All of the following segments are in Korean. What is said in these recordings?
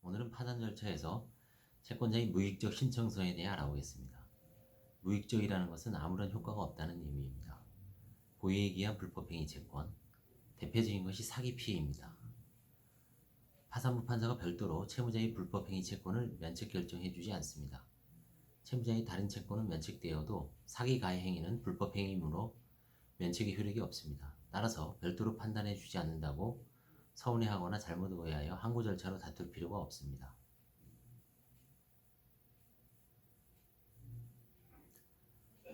오늘은 파산 절차에서 채권자의 무익적 신청서에 대해 알아보겠습니다. 무익적이라는 것은 아무런 효과가 없다는 의미입니다. 고의에 기한 불법행위 채권, 대표적인 것이 사기 피해입니다. 파산부 판사가 별도로 채무자의 불법행위 채권을 면책 결정해주지 않습니다. 채무자의 다른 채권은 면책되어도 사기 가해 행위는 불법행위이므로 면책의 효력이 없습니다. 따라서 별도로 판단해주지 않는다고 서운해하거나 잘못 오해하여 항고 절차로 다툴 필요가 없습니다.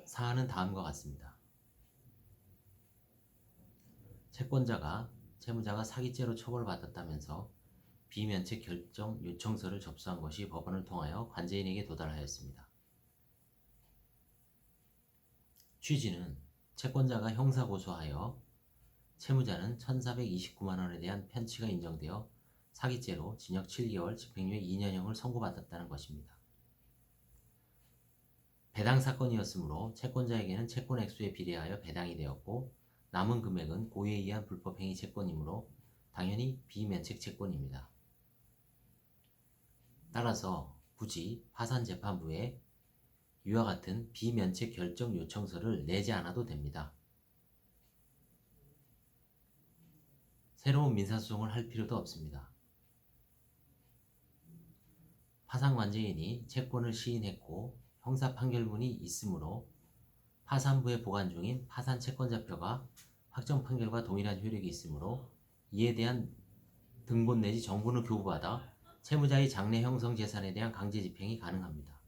사안은 다음과 같습니다. 채권자가 채무자가 사기죄로 처벌받았다면서 비면책 결정 요청서를 접수한 것이 법원을 통하여 관제인에게 도달하였습니다. 취지는 채권자가 형사고소하여 채무자는 1,429만 원에 대한 편취가 인정되어 사기죄로 징역 7개월, 집행유예 2년형을 선고받았다는 것입니다. 배당 사건이었으므로 채권자에게는 채권 액수에 비례하여 배당이 되었고 남은 금액은 고의에 의한 불법행위 채권이므로 당연히 비면책 채권입니다. 따라서 굳이 파산재판부에 이와 같은 비면책 결정 요청서를 내지 않아도 됩니다. 새로운 민사소송을 할 필요도 없습니다. 파산관제인이 채권을 시인했고 형사 판결문이 있으므로 파산부에 보관 중인 파산 채권자표가 확정 판결과 동일한 효력이 있으므로 이에 대한 등본 내지 정본을 교부받아 채무자의 장래 형성 재산에 대한 강제 집행이 가능합니다.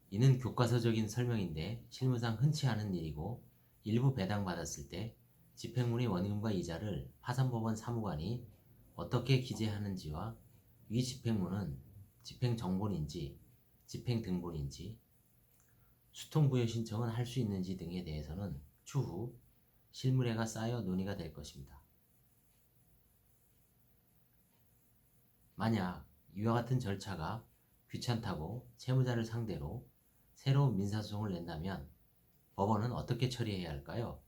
이는 교과서적인 설명인데 실무상 흔치 않은 일이고 일부 배당받았을 때 집행문의 원금과 이자를 파산법원 사무관이 어떻게 기재하는지와 위 집행문은 집행정본인지 집행등본인지 수통부여 신청은 할 수 있는지 등에 대해서는 추후 실무례가 쌓여 논의가 될 것입니다. 만약 이와 같은 절차가 귀찮다고 채무자를 상대로 새로운 민사소송을 낸다면 법원은 어떻게 처리해야 할까요?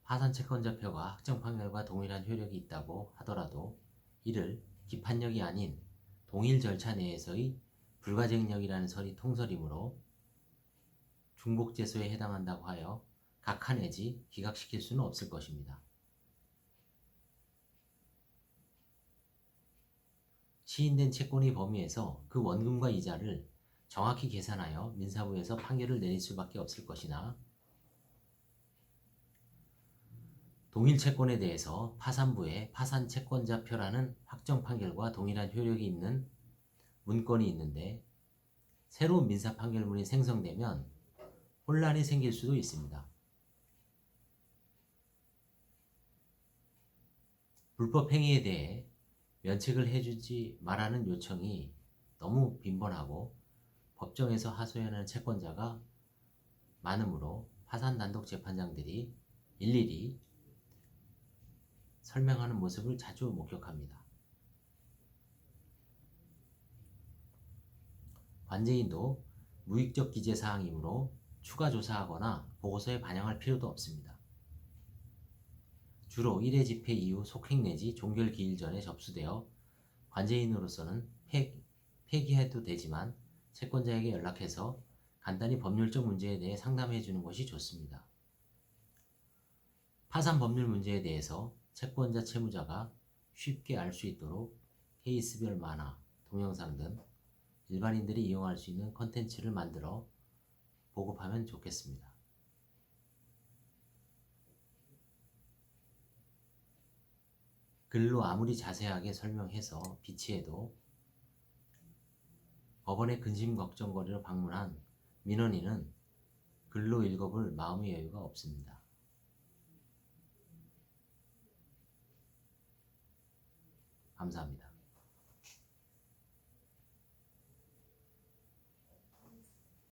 파산채권자표가 확정판결과 동일한 효력이 있다고 하더라도 이를 기판력이 아닌 동일 절차 내에서의 불가쟁력이라는 설이 통설이므로 중복재소에 해당한다고 하여 각하내지 기각시킬 수는 없을 것입니다. 시인된 채권의 범위에서 그 원금과 이자를 정확히 계산하여 민사부에서 판결을 내릴 수밖에 없을 것이나 동일 채권에 대해서 파산부에 파산채권자표라는 확정 판결과 동일한 효력이 있는 문건이 있는데 새로운 민사 판결문이 생성되면 혼란이 생길 수도 있습니다. 불법 행위에 대해 면책을 해주지 말라는 요청이 너무 빈번하고 법정에서 하소연하는 채권자가 많으므로 파산 단독 재판장들이 일일이 설명하는 모습을 자주 목격합니다. 관제인도 무익적 기재 사항이므로 추가 조사하거나 보고서에 반영할 필요도 없습니다. 주로 1회 집회 이후 속행 내지 종결 기일 전에 접수되어 관제인으로서는 폐기해도 되지만 채권자에게 연락해서 간단히 법률적 문제에 대해 상담해 주는 것이 좋습니다. 파산 법률 문제에 대해서 채권자 채무자가 쉽게 알 수 있도록 케이스별 만화, 동영상 등 일반인들이 이용할 수 있는 컨텐츠를 만들어 보급하면 좋겠습니다. 글로 아무리 자세하게 설명해서 비치해도 법원의 근심 걱정거리로 방문한 민원인은 글로 읽어볼 마음의 여유가 없습니다. 감사합니다.